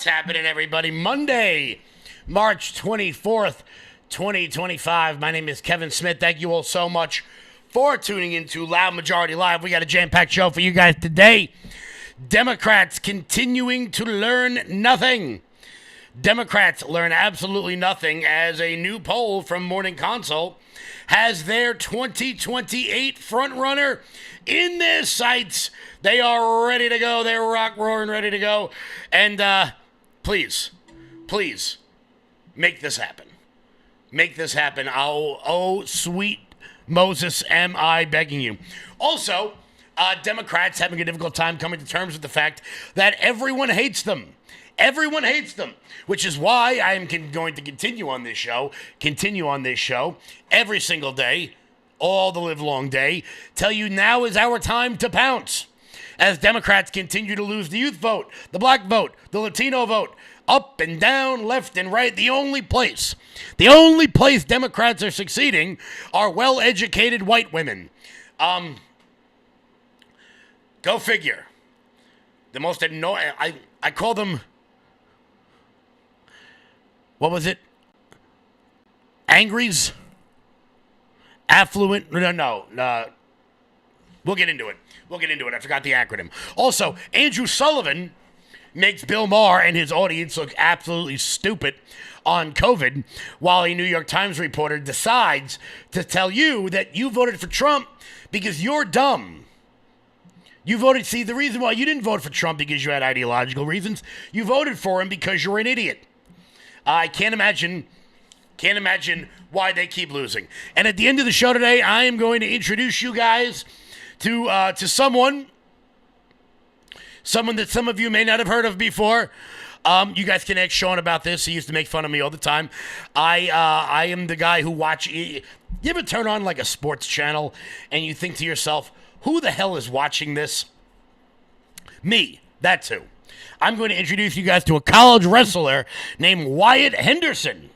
happening, everybody? Monday, March 24th, 2025. My name is Kevin Smith. Thank you all so much for tuning into Loud Majority Live. We got a jam-packed show for you guys today. Democrats continuing to learn nothing. Democrats learn absolutely nothing as a new poll from Morning Consult has their 2028 frontrunner in their sights. They are ready to go. They're rock roaring ready to go. And please, make this happen. Make this happen. Oh, sweet Moses, am I begging you. Also, Democrats having a difficult time coming to terms with the fact that everyone hates them. Everyone hates them, which is why I am going to continue on this show every single day, all the livelong day, tell you now is our time to pounce. As Democrats continue to lose the youth vote, the black vote, the Latino vote, up and down, left and right, the only place Democrats are succeeding are well-educated white women. Go figure. The most annoying, I call them, what was it? Angries? Affluent? No. We'll get into it. I forgot the acronym. Also, Andrew Sullivan makes Bill Maher and his audience look absolutely stupid on COVID, while a New York Times reporter decides to tell you that you voted for Trump because you're dumb. The reason why you didn't vote for Trump because you had ideological reasons. You voted for him because you're an idiot. I can't imagine why they keep losing. And at the end of the show today, I am going to introduce you guys to someone that some of you may not have heard of before. You guys can ask Sean about this. He used to make fun of me all the time. I am the guy who you ever turn on like a sports channel and you think to yourself, who the hell is watching this? Me, that too. I'm going to introduce you guys to a college wrestler named Wyatt Henderson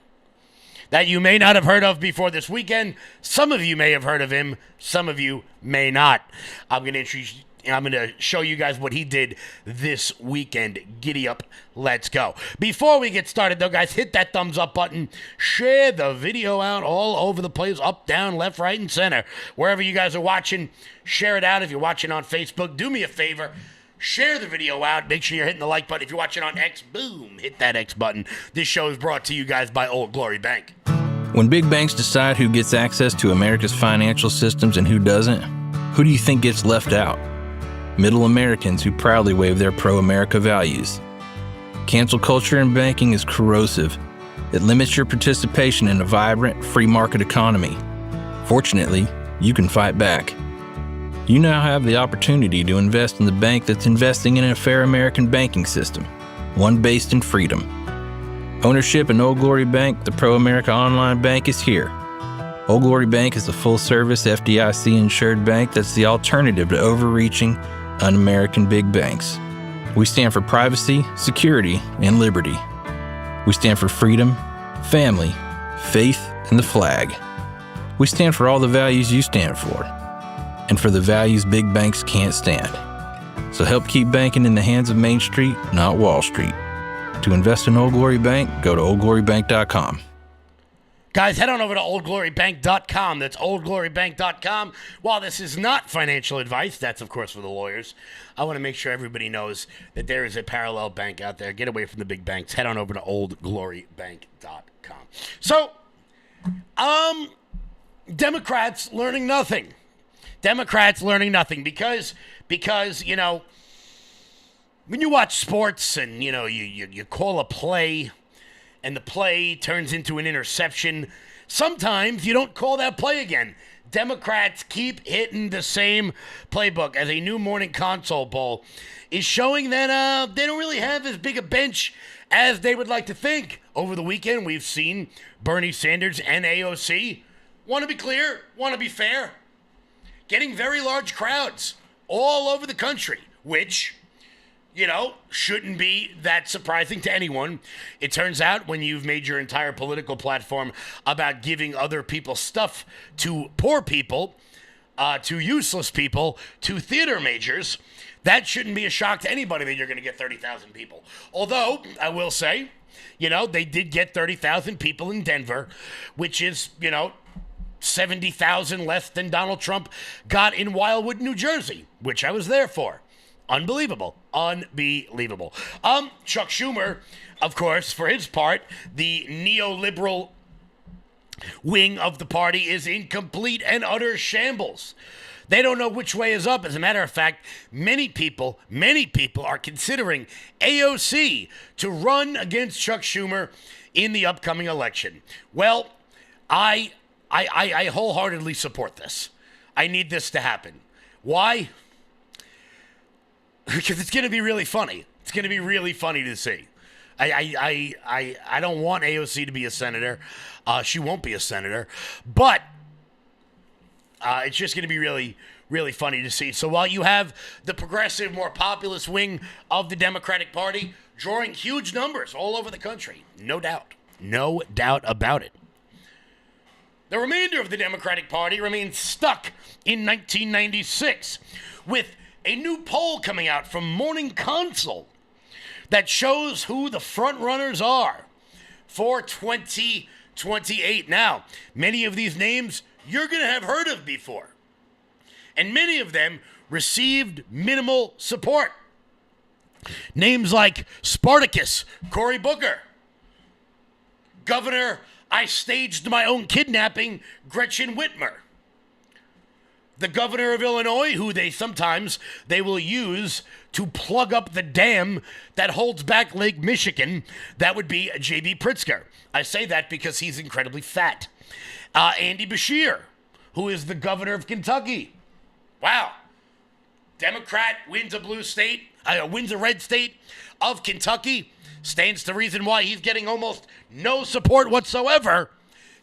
that you may not have heard of before this weekend. Some of you may have heard of him. Some of you may not. I'm going to show you guys what he did this weekend. Giddy up. Let's go. Before we get started, though, guys, hit that thumbs up button. Share the video out all over the place, up, down, left, right, and center. Wherever you guys are watching, share it out. If you're watching on Facebook, do me a favor. Share the video out. Make sure you're hitting the like button. If you're watching on X, boom, hit that X button. This show is brought to you guys by Old Glory Bank. When big banks decide who gets access to America's financial systems and who doesn't, who do you think gets left out? Middle Americans who proudly wave their pro-America values. Cancel culture in banking is corrosive. It limits your participation in a vibrant, free market economy. Fortunately, you can fight back. You now have the opportunity to invest in the bank that's investing in a fair American banking system, one based in freedom. Ownership in Old Glory Bank, the pro-America online bank, is here. Old Glory Bank is a full-service FDIC-insured bank that's the alternative to overreaching, un-American big banks. We stand for privacy, security, and liberty. We stand for freedom, family, faith, and the flag. We stand for all the values you stand for, and for the values big banks can't stand. So help keep banking in the hands of Main Street, not Wall Street. To invest in Old Glory Bank, go to oldglorybank.com. Guys, head on over to oldglorybank.com. That's oldglorybank.com. While this is not financial advice, that's, of course, for the lawyers, I want to make sure everybody knows that there is a parallel bank out there. Get away from the big banks. Head on over to oldglorybank.com. So, Democrats learning nothing. Because, you know, when you watch sports and, you know, you call a play and the play turns into an interception, sometimes you don't call that play again. Democrats keep hitting the same playbook, as a new Morning Consult poll is showing that they don't really have as big a bench as they would like to think. Over the weekend, we've seen Bernie Sanders and AOC, want to be clear, want to be fair, getting very large crowds all over the country, which, you know, shouldn't be that surprising to anyone. It turns out when you've made your entire political platform about giving other people stuff to poor people, to useless people, to theater majors, That shouldn't be a shock to anybody that you're going to get 30,000 people. Although, I will say, they did get 30,000 people in Denver, which is, 70,000 less than Donald Trump got in Wildwood, New Jersey, which I was there for. Unbelievable. Unbelievable. Chuck Schumer, of course, for his part, the neoliberal wing of the party is in complete and utter shambles. They don't know which way is up. As a matter of fact, many people are considering AOC to run against Chuck Schumer in the upcoming election. Well, I wholeheartedly support this. I need this to happen. Why? Because it's going to be really funny. It's going to be really funny to see. I don't want AOC to be a senator. She won't be a senator. But it's just going to be really, really funny to see. So while you have the progressive, more populist wing of the Democratic Party drawing huge numbers all over the country, no doubt about it, the remainder of the Democratic Party remains stuck in 1996 with a new poll coming out from Morning Consult that shows who the front runners are for 2028. Now, many of these names you're going to have heard of before, and many of them received minimal support. Names like Spartacus, Cory Booker, Governor I staged my own kidnapping, Gretchen Whitmer, the governor of Illinois, who they will use to plug up the dam that holds back Lake Michigan. That would be J.B. Pritzker. I say that because he's incredibly fat. Andy Beshear, who is the governor of Kentucky. Wow. Democrat wins a red state of Kentucky. Stands to reason why he's getting almost no support whatsoever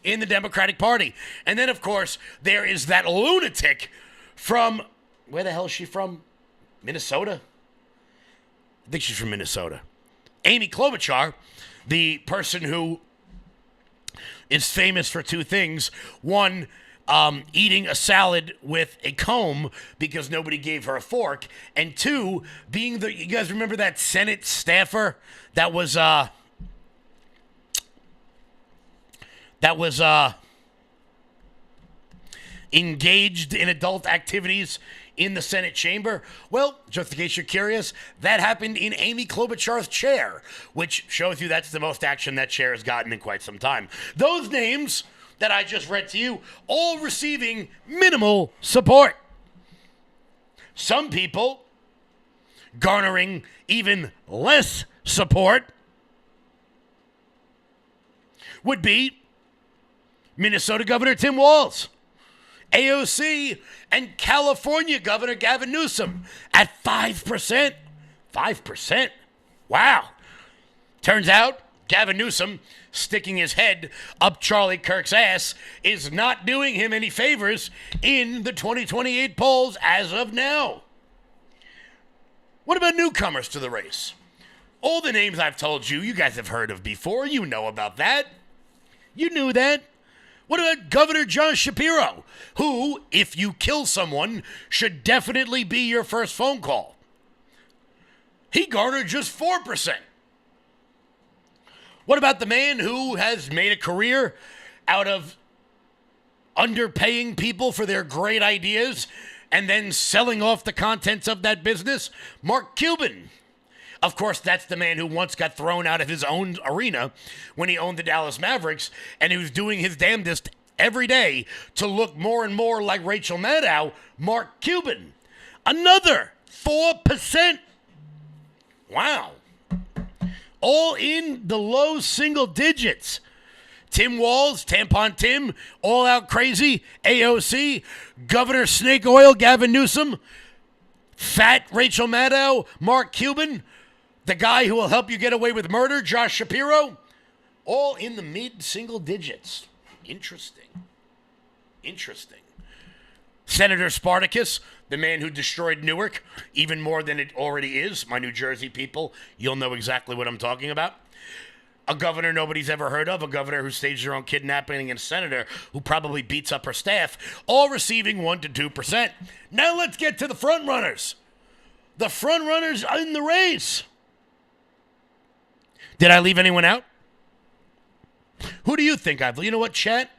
in the Democratic Party. And then, of course, there is that lunatic from, where the hell is she from? Minnesota? I think she's from Minnesota. Amy Klobuchar, the person who is famous for two things. One, eating a salad with a comb because nobody gave her a fork. And two, being you guys remember that Senate staffer that was engaged in adult activities in the Senate chamber? Well, just in case you're curious, that happened in Amy Klobuchar's chair, which shows you that's the most action that chair has gotten in quite some time. Those names that I just read to you, all receiving minimal support. Some people garnering even less support would be Minnesota Governor Tim Walz, AOC, and California Governor Gavin Newsom at 5%. 5%? Wow. Turns out Gavin Newsom sticking his head up Charlie Kirk's ass is not doing him any favors in the 2028 polls as of now. What about newcomers to the race? All the names I've told you, you guys have heard of before. You know about that. You knew that. What about Governor John Shapiro, who, if you kill someone, should definitely be your first phone call? He garnered just 4%. What about the man who has made a career out of underpaying people for their great ideas and then selling off the contents of that business? Mark Cuban. Of course, that's the man who once got thrown out of his own arena when he owned the Dallas Mavericks, and he was doing his damnedest every day to look more and more like Rachel Maddow. Mark Cuban. Another 4%. Wow. All in the low single digits. Tim Walz, Tampon Tim, all out crazy, AOC, Governor Snake Oil, Gavin Newsom, fat Rachel Maddow, Mark Cuban, the guy who will help you get away with murder, Josh Shapiro, all in the mid-single digits. Interesting. Senator Spartacus, the man who destroyed Newark, even more than it already is. My New Jersey people, you'll know exactly what I'm talking about. A governor nobody's ever heard of, a governor who staged her own kidnapping, and a senator who probably beats up her staff, all receiving 1% to 2%. Now let's get to the front runners. the front runners in the race. Did I leave anyone out? Who do you think I've... You know what, chat?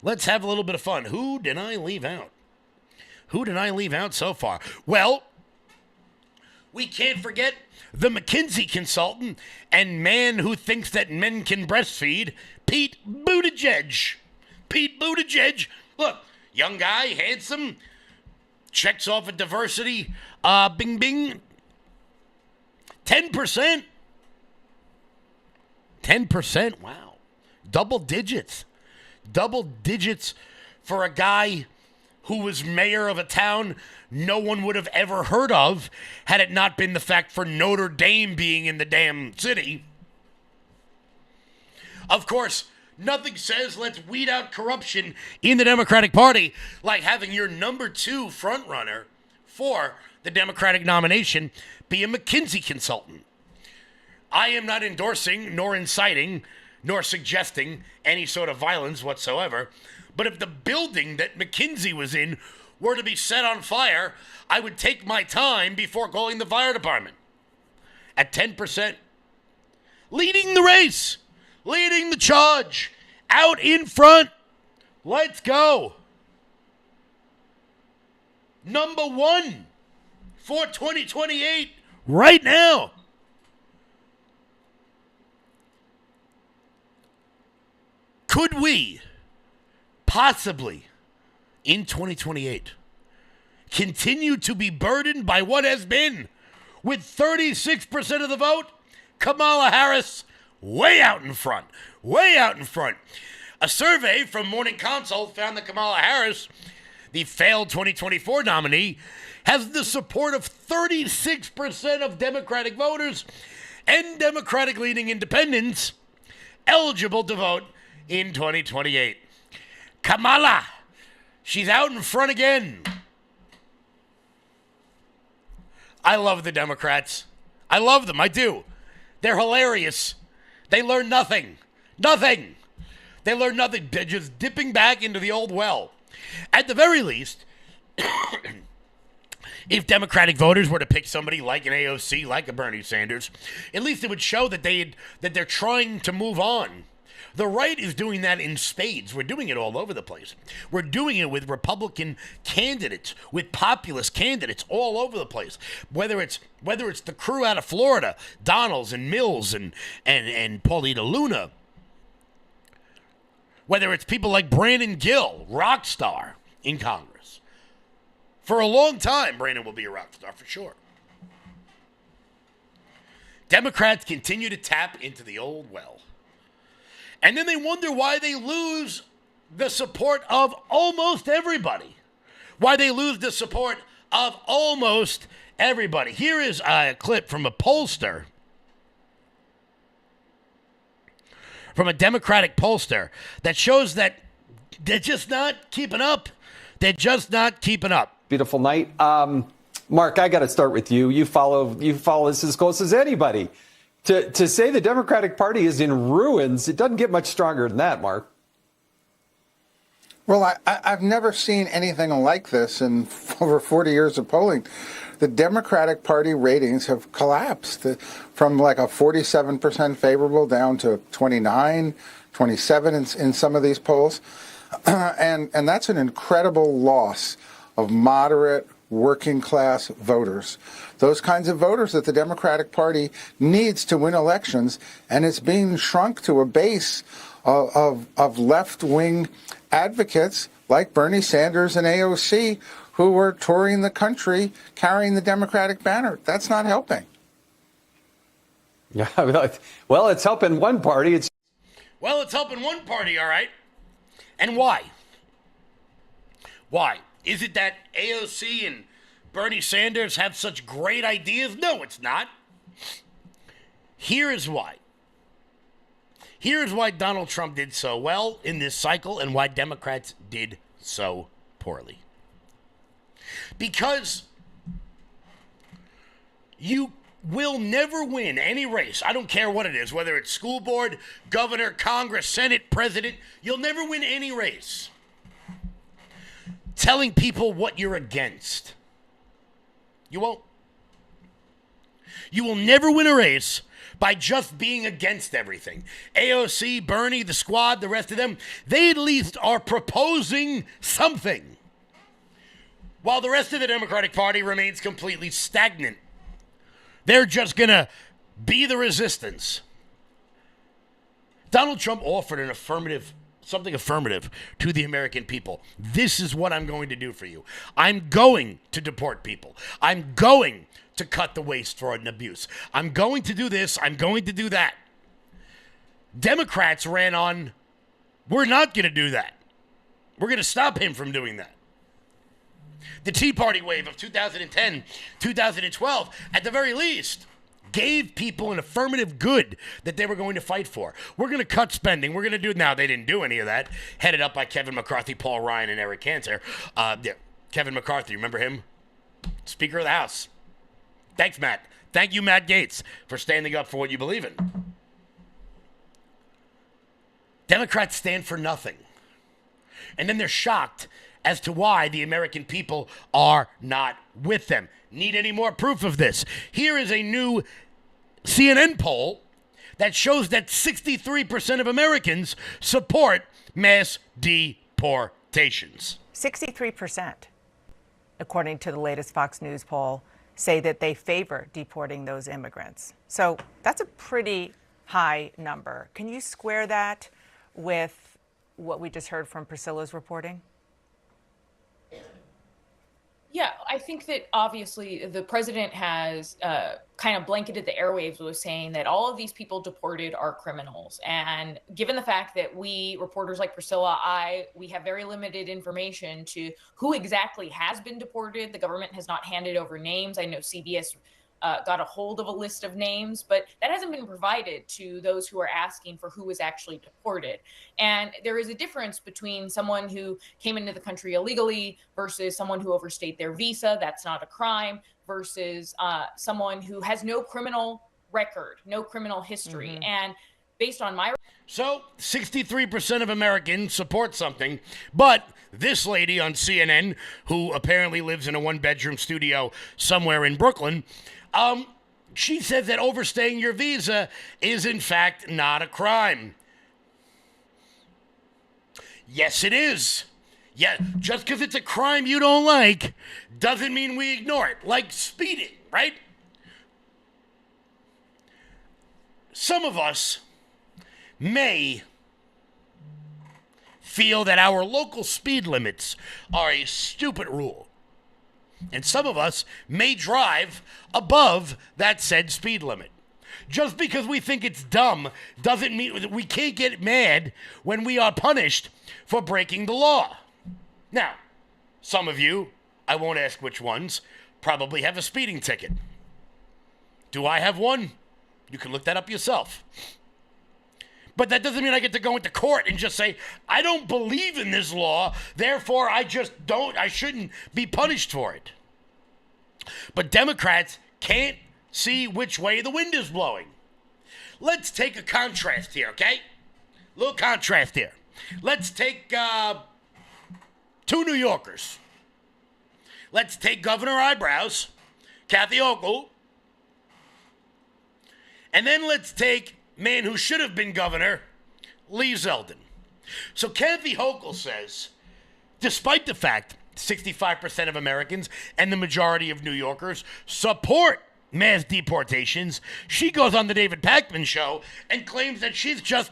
Let's have a little bit of fun. Who did I leave out? Who did I leave out so far? Well, we can't forget the McKinsey consultant and man who thinks that men can breastfeed, Pete Buttigieg. Pete Buttigieg, look, young guy, handsome, checks off a diversity, bing, bing, 10%. 10%, wow. Double digits for a guy who was mayor of a town no one would have ever heard of had it not been the fact for Notre Dame being in the damn city. Of course, nothing says let's weed out corruption in the Democratic Party like having your number 2 frontrunner for the Democratic nomination be a McKinsey consultant. I am not endorsing, nor inciting, nor suggesting any sort of violence whatsoever, but if the building that McKinsey was in were to be set on fire, I would take my time before calling the fire department. At 10%. Leading the race. Leading the charge. Out in front. Let's go. Number 1 for 2028 right now. Could we possibly, in 2028, continue to be burdened by what has been, with 36% of the vote, Kamala Harris way out in front, way out in front. A survey from Morning Consult found that Kamala Harris, the failed 2024 nominee, has the support of 36% of Democratic voters and Democratic-leaning independents eligible to vote in 2028. Kamala, she's out in front again. I love the Democrats. I love them, I do. They're hilarious. They learn nothing. Nothing. They learn nothing. They're just dipping back into the old well. At the very least, if Democratic voters were to pick somebody like an AOC, like a Bernie Sanders, at least it would show that they're trying to move on. The right is doing that in spades. We're doing it all over the place. We're doing it with Republican candidates, with populist candidates all over the place. Whether it's the crew out of Florida, Donalds and Mills and Paulina Luna. Whether it's people like Brandon Gill, rock star in Congress. For a long time, Brandon will be a rock star for sure. Democrats continue to tap into the old well. And then they wonder why they lose the support of almost everybody. Why they lose the support of almost everybody. Here is a clip from a pollster, from a Democratic pollster, that shows that they're just not keeping up. They're just not keeping up. Beautiful night. Mark, I got to start with you. You follow this as close as anybody. To say the Democratic Party is in ruins, it doesn't get much stronger than that, Mark. Well, I've never seen anything like this in over 40 years of polling. The Democratic Party ratings have collapsed from like a 47% favorable down to 29, 27 in some of these polls. And that's an incredible loss of moderate, working class voters. Those kinds of voters that the Democratic Party needs to win elections, and it's being shrunk to a base of left-wing advocates like Bernie Sanders and AOC who are touring the country carrying the Democratic banner. That's not helping. Yeah, well, it's helping one party. Well, it's helping one party, all right. And why? Why? Is it that AOC and Bernie Sanders have such great ideas? No, it's not. Here is why. Here is why Donald Trump did so well in this cycle and why Democrats did so poorly. Because you will never win any race. I don't care what it is, whether it's school board, governor, Congress, Senate, president. You'll never win any race telling people what you're against. You won't. You will never win a race by just being against everything. AOC, Bernie, the squad, the rest of them, they at least are proposing something. While the rest of the Democratic Party remains completely stagnant. They're just going to be the resistance. Donald Trump offered something affirmative to the American people. This is what I'm going to do for you. I'm going to deport people. I'm going to cut the waste, fraud, and abuse. I'm going to do this. I'm going to do that. Democrats ran on, we're not going to do that. We're going to stop him from doing that. The Tea Party wave of 2010, 2012, at the very least, gave people an affirmative good that they were going to fight for. We're going to cut spending. We're going to do... Now, they didn't do any of that. Headed up by Kevin McCarthy, Paul Ryan, and Eric Cantor. Kevin McCarthy, remember him? Speaker of the House. Thanks, Matt. Thank you, Matt Gaetz, for standing up for what you believe in. Democrats stand for nothing. And then they're shocked as to why the American people are not with them. Need any more proof of this? Here is a new CNN poll that shows that 63% of Americans support mass deportations. 63%, according to the latest Fox News poll, say that they favor deporting those immigrants. So that's a pretty high number. Can you square that with what we just heard from Priscilla's reporting? Yeah, I think that obviously the president has kind of blanketed the airwaves with saying that all of these people deported are criminals. And given the fact that we, reporters like Priscilla, we have very limited information to who exactly has been deported. The government has not handed over names. I know CBS got a hold of a list of names, but that hasn't been provided to those who are asking for who was actually deported. And there is a difference between someone who came into the country illegally versus someone who overstayed their visa. That's not a crime, versus someone who has no criminal record, no criminal history. Mm-hmm. And based on my... So 63% of Americans support something, but this lady on CNN, who apparently lives in a one-bedroom studio somewhere in Brooklyn, she says that overstaying your visa is, in fact, not a crime. Yes, it is. Yeah, just because it's a crime you don't like doesn't mean we ignore it. Like speeding, right? Some of us may feel that our local speed limits are a stupid rule. And some of us may drive above that said speed limit. Just because we think it's dumb doesn't mean that we can't get mad when we are punished for breaking the law. Now, some of you, I won't ask which ones, probably have a speeding ticket. Do I have one? You can look that up yourself. But that doesn't mean I get to go into court and just say, I don't believe in this law, therefore I shouldn't be punished for it. But Democrats can't see which way the wind is blowing. Let's take a contrast here, okay? A little contrast here. Let's take two New Yorkers. Let's take Governor Eyebrows, Kathy Hochul, and then let's take man who should have been governor, Lee Zeldin. So Kathy Hochul says, despite the fact 65% of Americans and the majority of New Yorkers support mass deportations, she goes on the David Pakman show and claims that she's just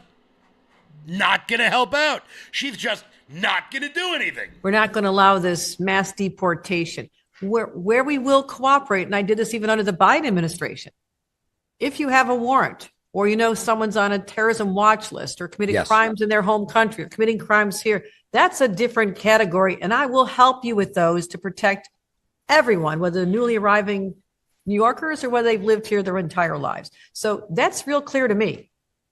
not going to help out. She's just not going to do anything. We're not going to allow this mass deportation. Where we will cooperate, and I did this even under the Biden administration, if you have a warrant, or you know someone's on a terrorism watch list or committing crimes in their home country or committing crimes here, that's a different category. And I will help you with those to protect everyone, whether newly arriving New Yorkers or whether they've lived here their entire lives. So that's real clear to me.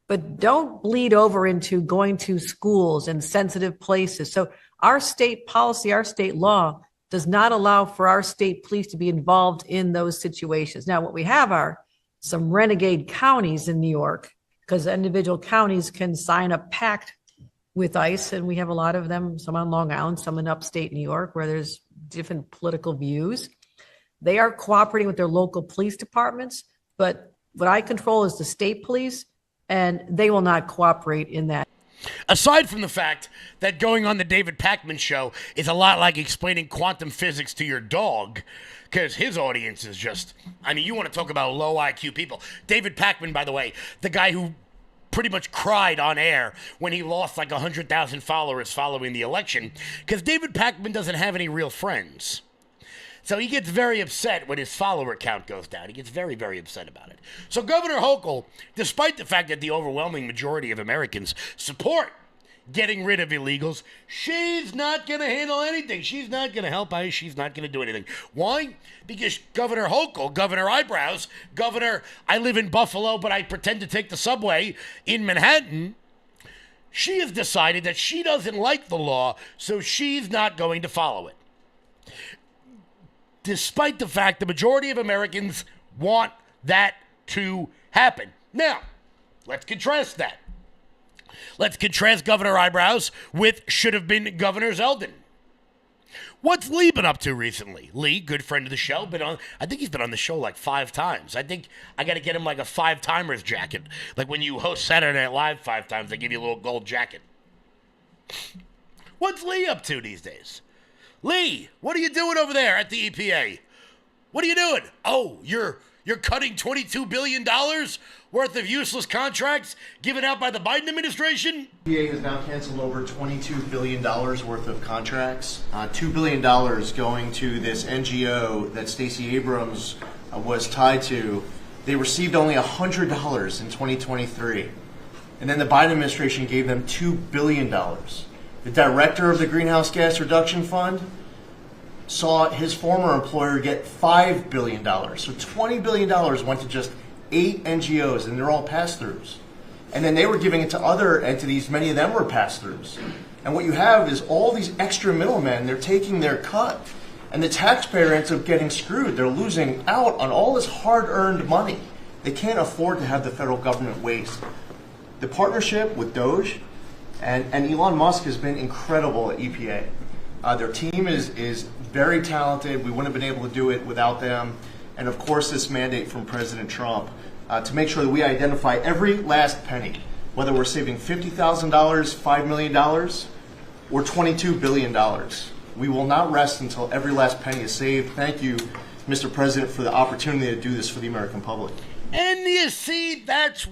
But don't bleed over into going to schools and sensitive places. So our state policy, our state law does not allow for our state police to be involved in those situations. Now, what we have are some renegade counties in New York, because individual counties can sign a pact with ICE, and we have a lot of them, some on Long Island, some in upstate New York, where there's different political views. They are cooperating with their local police departments, But what I control is the state police, and they will not cooperate in that. Aside from the fact that going on the David Pakman show is a lot like explaining quantum physics to your dog, because his audience is just, I mean, you want to talk about low IQ people. David Pakman, by the way, the guy who pretty much cried on air when he lost like 100,000 followers following the election, because David Pakman doesn't have any real friends. So he gets very upset when his follower count goes down. He gets very, very upset about it. So Governor Hochul, despite the fact that the overwhelming majority of Americans support getting rid of illegals, she's not going to handle anything. She's not going to help out. She's not going to do anything. Why? Because Governor Hochul, Governor Eyebrows, Governor, I live in Buffalo, but I pretend to take the subway in Manhattan, she has decided that she doesn't like the law, so she's not going to follow it. Despite the fact the majority of Americans want that to happen. Now, let's contrast that. Let's contrast Governor Eyebrows with should have been Governor Zeldin. What's Lee been up to recently? Lee, good friend of the show, I think he's been on the show like 5 times. I think I got to get him like a 5-timers jacket. Like when you host Saturday Night Live 5 times, they give you a little gold jacket. What's Lee up to these days? Lee, what are you doing over there at the EPA? What are you doing? Oh, you're cutting $22 billion worth of useless contracts given out by the Biden administration? EPA has now canceled over $22 billion worth of contracts. $2 billion going to this NGO that Stacey Abrams was tied to. They received only $100 in 2023. And then the Biden administration gave them $2 billion. The director of the Greenhouse Gas Reduction Fund saw his former employer get $5 billion. So $20 billion went to just 8 NGOs, and they're all pass-throughs. And then they were giving it to other entities. Many of them were pass-throughs. And what you have is all these extra middlemen, they're taking their cut. And the taxpayer ends up getting screwed. They're losing out on all this hard-earned money. They can't afford to have the federal government waste. The partnership with Doge and Elon Musk has been incredible at EPA. Their team is very talented. We wouldn't have been able to do it without them. And of course, this mandate from President Trump to make sure that we identify every last penny, whether we're saving $50,000, $5 million, or $22 billion. We will not rest until every last penny is saved. Thank you, Mr. President, for the opportunity to do this for the American public. And you see, this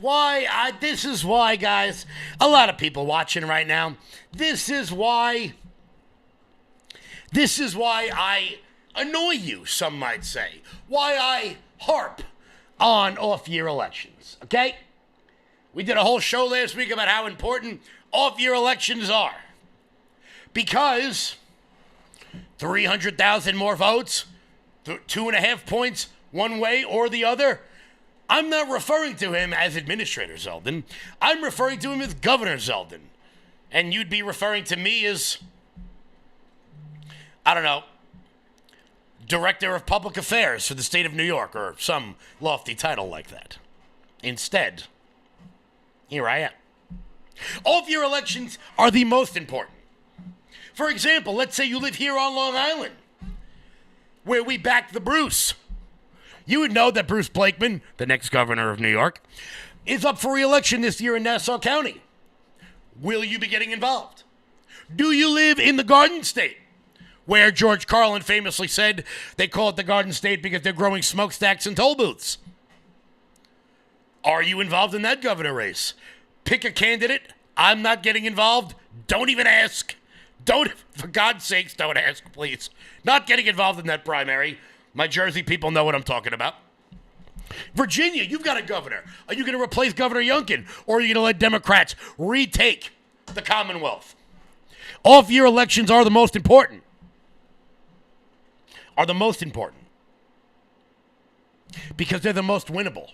is why, guys, a lot of people watching right now, this is why I annoy you, some might say. Why I harp on off-year elections, okay? We did a whole show last week about how important off-year elections are. Because 300,000 more votes, 2.5 points one way or the other. I'm not referring to him as Administrator Zeldin. I'm referring to him as Governor Zeldin. And you'd be referring to me as, I don't know, Director of Public Affairs for the state of New York or some lofty title like that. Instead, here I am. Off-year elections are the most important. For example, let's say you live here on Long Island, where we backed the Bruce. You would know that Bruce Blakeman, the next governor of New York, is up for re-election this year in Nassau County. Will you be getting involved? Do you live in the Garden State, where George Carlin famously said they call it the Garden State because they're growing smokestacks and toll booths? Are you involved in that governor race? Pick a candidate. I'm not getting involved. Don't even ask. For God's sakes, don't ask, please. Not getting involved in that primary. My Jersey people know what I'm talking about. Virginia, you've got a governor. Are you going to replace Governor Youngkin, or are you going to let Democrats retake the Commonwealth? Off-year elections are the most important. Because they're the most winnable.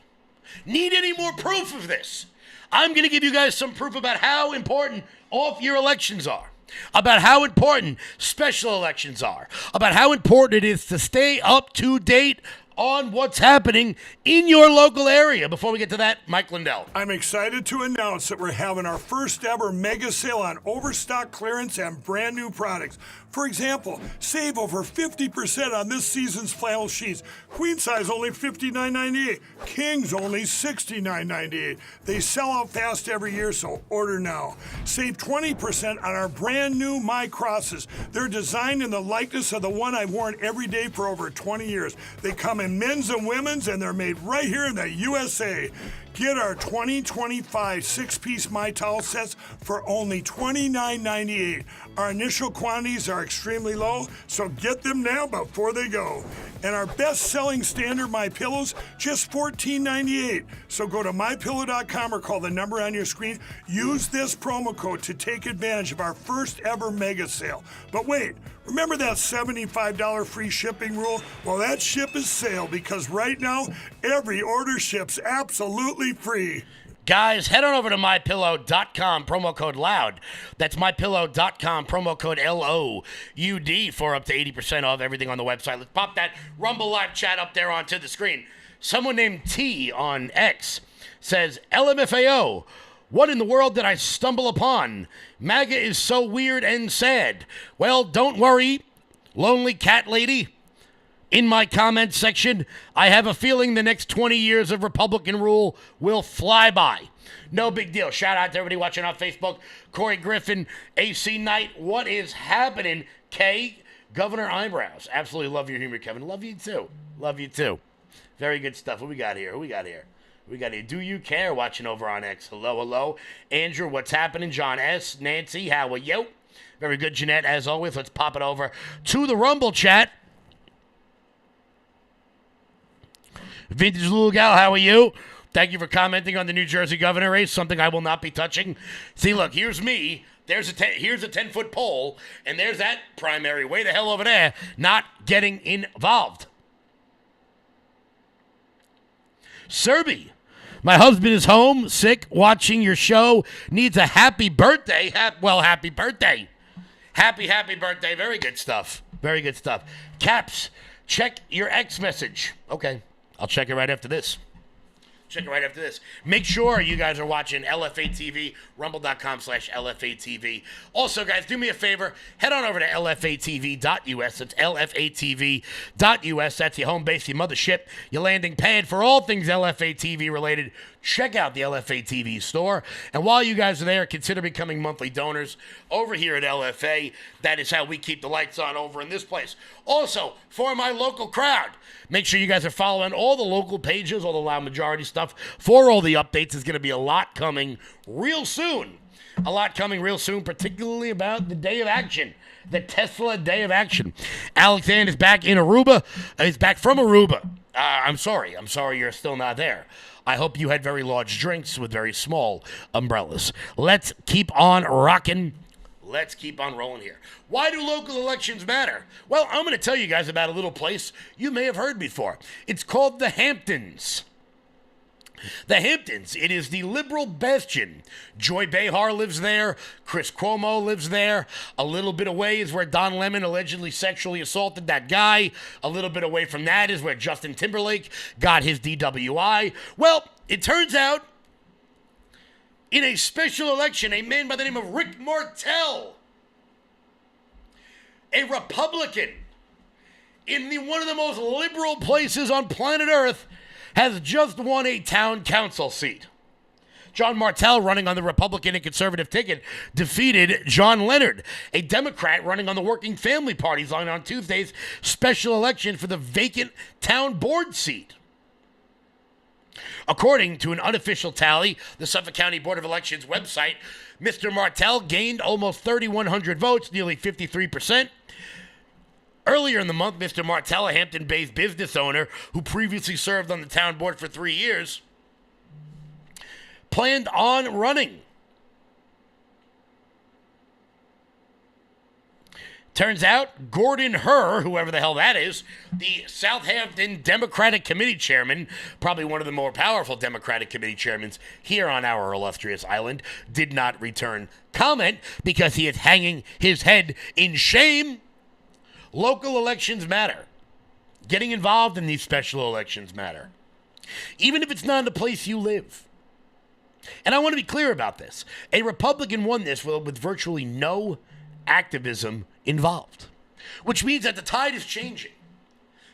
Need any more proof of this? I'm going to give you guys some proof about how important off-year elections are. About how important special elections are. About how important it is to stay up to date on what's happening in your local area. Before we get to that, Mike Lindell. I'm excited to announce that we're having our first ever mega sale on overstock clearance and brand new products. For example, save over 50% on this season's flannel sheets. Queen size only $59.98. Kings only $69.98. They sell out fast every year, so order now. Save 20% on our brand new My Crosses. They're designed in the likeness of the one I've worn every day for over 20 years. They come in men's and women's, and they're made right here in the USA. Get our 2025 six-piece My Towel sets for only $29.98. Our initial quantities are extremely low, so get them now before they go. And our best-selling standard My Pillows, just $14.98. So go to MyPillow.com or call the number on your screen. Use this promo code to take advantage of our first ever mega sale. But wait, remember that $75 free shipping rule? Well, that ship is sail, because right now, every order ships absolutely free. Guys, head on over to MyPillow.com, promo code LOUD. That's MyPillow.com, promo code LOUD for up to 80% off everything on the website. Let's pop that Rumble Live chat up there onto the screen. Someone named T on X says, LMFAO, what in the world did I stumble upon? MAGA is so weird and sad. Well, don't worry, lonely cat lady. In my comment section, I have a feeling the next 20 years of Republican rule will fly by. No big deal. Shout out to everybody watching on Facebook. Corey Griffin, AC Knight, what is happening? K, Governor Eyebrows. Absolutely love your humor, Kevin. Love you too. Love you too. Very good stuff. What we got here? We got here. Do You Care watching over on X. Hello, hello. Andrew, what's happening? John S. Nancy, how are you? Very good, Jeanette, as always. Let's pop it over to the Rumble chat. Vintage Little Gal, how are you? Thank you for commenting on the New Jersey governor race, something I will not be touching. See, look, here's me. Here's a 10-foot pole, and there's that primary way the hell over there, not getting involved. Serby, my husband is home, sick, watching your show, needs a happy birthday. Happy birthday. Happy birthday. Very good stuff. Very good stuff. Caps, check your X message. Okay. I'll check it right after this. Make sure you guys are watching LFA TV, rumble.com/LFA TV. Also, guys, do me a favor. Head on over to LFATV.us. That's LFATV.us. That's your home base, your mothership, your landing pad for all things LFA TV related. Check out the LFA TV store. And while you guys are there, consider becoming monthly donors over here at LFA. That is how we keep the lights on over in this place. Also, for my local crowd, make sure you guys are following all the local pages, all the Loud Majority stuff. For all the updates, there's going to be a lot coming real soon. Particularly about the day of action. The Tesla day of action. Alexander's back in Aruba. He's back from Aruba. I'm sorry you're still not there. I hope you had very large drinks with very small umbrellas. Let's keep on rocking. Let's keep on rolling here. Why do local elections matter? Well, I'm going to tell you guys about a little place you may have heard before. It's called the Hamptons. The Hamptons, it is the liberal bastion. Joy Behar lives there. Chris Cuomo lives there. A little bit away is where Don Lemon allegedly sexually assaulted that guy. A little bit away from that is where Justin Timberlake got his DWI. Well, it turns out, in a special election, a man by the name of Rick Martel, a Republican in one of the most liberal places on planet Earth, has just won a town council seat. John Martel, running on the Republican and conservative ticket, defeated John Leonard, a Democrat running on the Working Family Party's line on Tuesday's special election for the vacant town board seat. According to an unofficial tally, the Suffolk County Board of Elections website, Mr. Martel gained almost 3,100 votes, nearly 53%. Earlier in the month, Mr. Martel, a Hampton-based business owner who previously served on the town board for 3 years, planned on running. Turns out, Gordon Herr, whoever the hell that is, the Southampton Democratic Committee chairman, probably one of the more powerful Democratic Committee chairmen here on our illustrious island, did not return comment because he is hanging his head in shame. Local elections matter. Getting involved in these special elections matter, even if it's not in the place you live. And I want to be clear about this. A Republican won this with virtually no activism involved, which means that the tide is changing.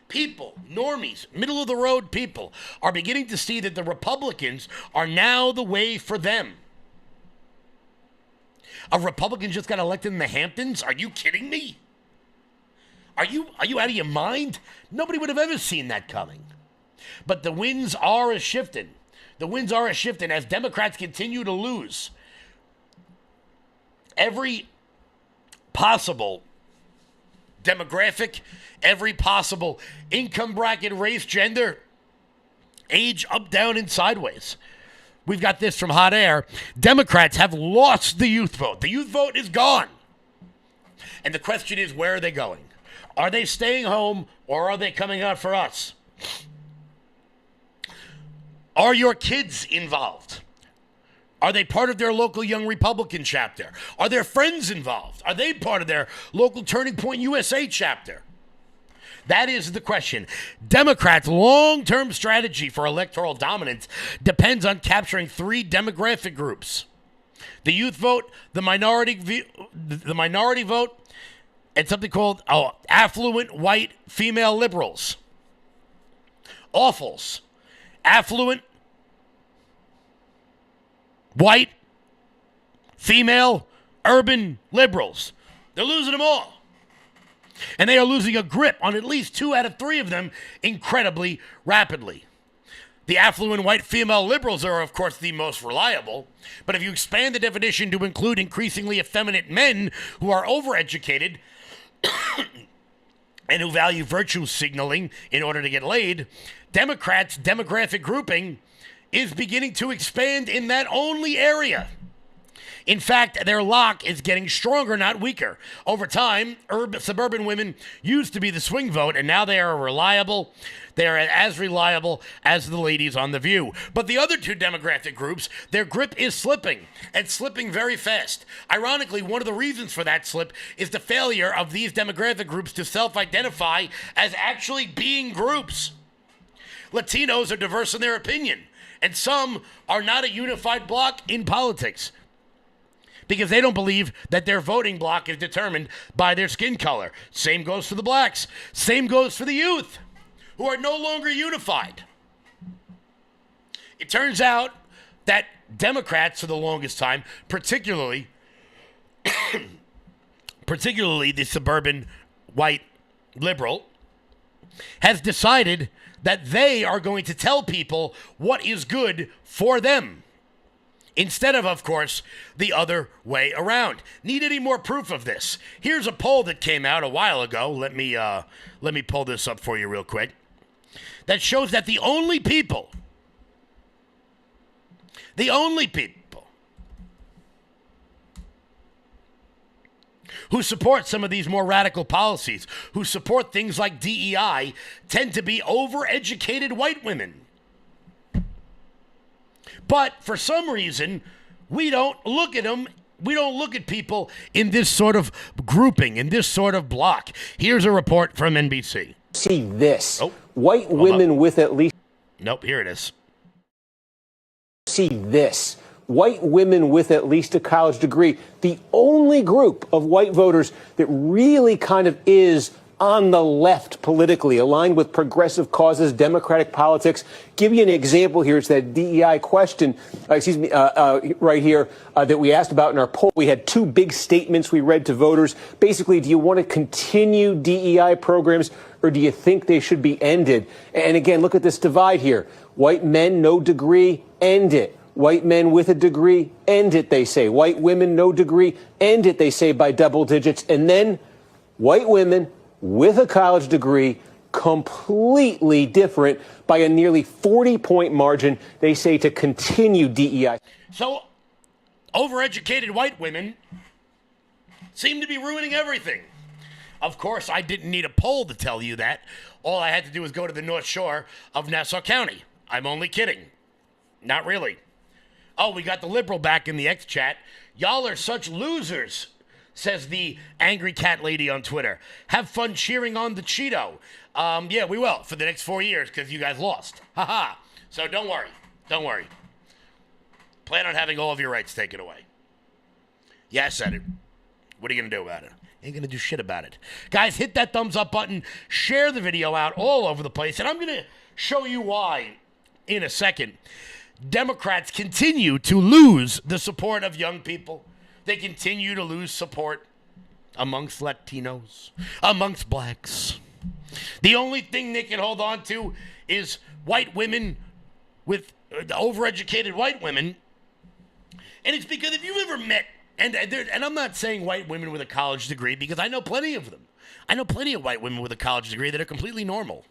People, normies, middle-of-the-road people, are beginning to see that the Republicans are now the way for them. A Republican just got elected in the Hamptons? Are you kidding me? Are you out of your mind? Nobody would have ever seen that coming. But the winds are a-shifting. The winds are a-shifting as Democrats continue to lose every possible demographic, every possible income bracket, race, gender, age, up, down, and sideways. We've got this from Hot Air. Democrats have lost the youth vote. The youth vote is gone. And the question is, where are they going? Are they staying home or are they coming out for us? Are your kids involved? Are they part of their local Young Republican chapter? Are their friends involved? Are they part of their local Turning Point USA chapter? That is the question. Democrats' long-term strategy for electoral dominance depends on capturing three demographic groups: the youth vote, the minority vote, and something called affluent white female liberals. Awfuls. Affluent white female urban liberals. They're losing them all. And they are losing a grip on at least 2 out of 3 of them incredibly rapidly. The affluent white female liberals are, of course, the most reliable. But if you expand the definition to include increasingly effeminate men who are overeducated and who value virtue signaling in order to get laid, Democrats' demographic grouping is beginning to expand in that only area. In fact, their lock is getting stronger, not weaker. Over time, suburban women used to be the swing vote, and now they are reliable. They are as reliable as the ladies on The View. But the other 2 demographic groups, their grip is slipping, and slipping very fast. Ironically, one of the reasons for that slip is the failure of these demographic groups to self-identify as actually being groups. Latinos are diverse in their opinion, and some are not a unified bloc in politics, because they don't believe that their voting block is determined by their skin color. Same goes for the blacks. Same goes for the youth, who are no longer unified. It turns out that Democrats, for the longest time, particularly the suburban white liberal, has decided that they are going to tell people what is good for them, instead of course, the other way around. Need any more proof of this? Here's a poll that came out a while ago. Let me pull this up for you real quick. That shows that the only people who support some of these more radical policies, who support things like DEI, tend to be overeducated white women. But for some reason, we don't look at them. We don't look at people in this sort of grouping, in this sort of block. Here's a report from NBC. See this. White women with at least... Nope, here it is. See this. White women with at least a college degree. The only group of white voters that really kind of is on the left politically, aligned with progressive causes, democratic politics. Give you an example here. It's that DEI question, right here, that we asked about in our poll. We had 2 big statements we read to voters. Basically, do you want to continue DEI programs, or do you think they should be ended? And again, look at this divide here. White men, no degree, end it. White men with a degree, end it, they say. White women, no degree, end it, they say, by double digits. And then white women with a college degree, completely different by a nearly 40-point margin, they say, to continue DEI. So, overeducated white women seem to be ruining everything. Of course, I didn't need a poll to tell you that. All I had to do was go to the North Shore of Nassau County. I'm only kidding. Not really. Oh, we got the liberal back in the X chat. Y'all are such losers. says the angry cat lady on Twitter. Have fun cheering on the Cheeto. Yeah, we will for the next 4 years because you guys lost. Haha. So don't worry. Don't worry. Plan on having all of your rights taken away. Yeah, I said it. What are you going to do about it? Ain't going to do shit about it. Guys, hit that thumbs up button. Share the video out all over the place. And I'm going to show you why in a second. Democrats continue to lose the support of young people. They continue to lose support amongst Latinos, amongst blacks. The only thing they can hold on to is white women with overeducated white women. And it's because if you've ever met, and I'm not saying white women with a college degree because I know plenty of them. I know plenty of white women with a college degree that are completely normal.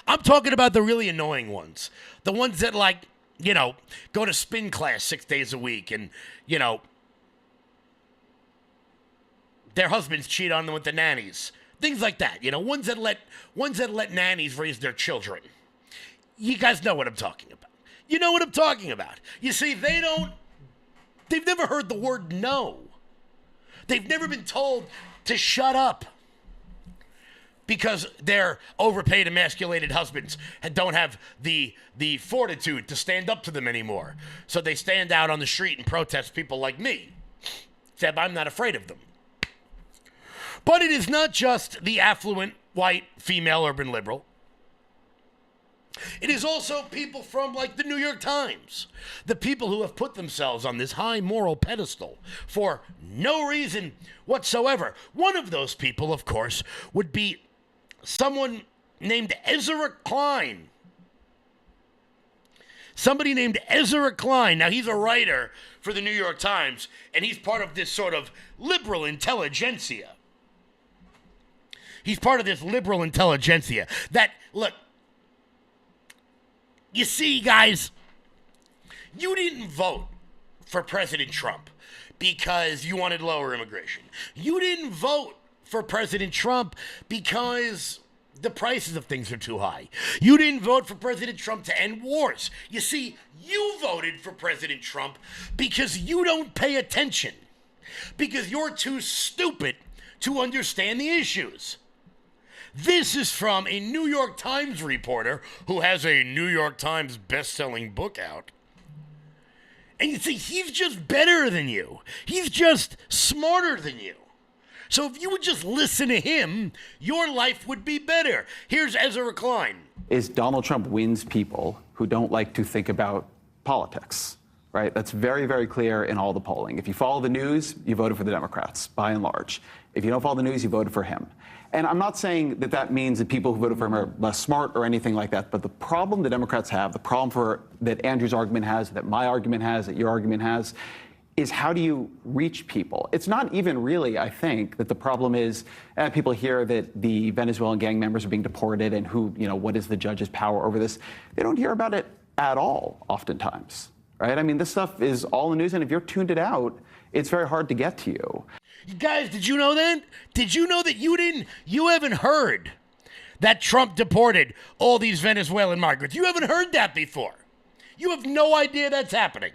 I'm talking about the really annoying ones. The ones that, like, you know, go to spin class 6 days a week and, you know, their husbands cheat on them with the nannies. Things like that. You know, ones that let nannies raise their children. You guys know what I'm talking about. You know what I'm talking about. You see, they've never heard the word no. They've never been told to shut up because their overpaid, emasculated husbands don't have the fortitude to stand up to them anymore. So they stand out on the street and protest people like me. Except I'm not afraid of them. But it is not just the affluent, white, female, urban liberal. It is also people from, like, the New York Times. The people who have put themselves on this high moral pedestal for no reason whatsoever. One of those people, of course, would be someone named Ezra Klein. Somebody named Ezra Klein. Now, he's a writer for the New York Times, and he's part of this sort of liberal intelligentsia. He's part of this liberal intelligentsia that, look, you see, guys, you didn't vote for President Trump because you wanted lower immigration. You didn't vote for President Trump because the prices of things are too high. You didn't vote for President Trump to end wars. You see, you voted for President Trump because you don't pay attention, because you're too stupid to understand the issues. This is from a New York Times reporter who has a New York Times best-selling book out. And you see, he's just better than you. He's just smarter than you. So if you would just listen to him, your life would be better. Here's Ezra Klein. Is Donald Trump wins people who don't like to think about politics, right? That's very, very clear in all the polling. If you follow the news, you voted for the Democrats, by and large. If you don't follow the news, you voted for him. And I'm not saying that that means that people who voted for him are less smart or anything like that, but the problem the Democrats have, the problem that Andrew's argument has, that my argument has, that your argument has, is how do you reach people? It's not even really, I think, that the problem is people hear that the Venezuelan gang members are being deported and what is the judge's power over this? They don't hear about it at all, oftentimes, right? I mean, this stuff is all in the news, and if you're tuned it out, it's very hard to get to you. Guys, did you know that? Did you know that you haven't heard that Trump deported all these Venezuelan migrants? You haven't heard that before. You have no idea that's happening.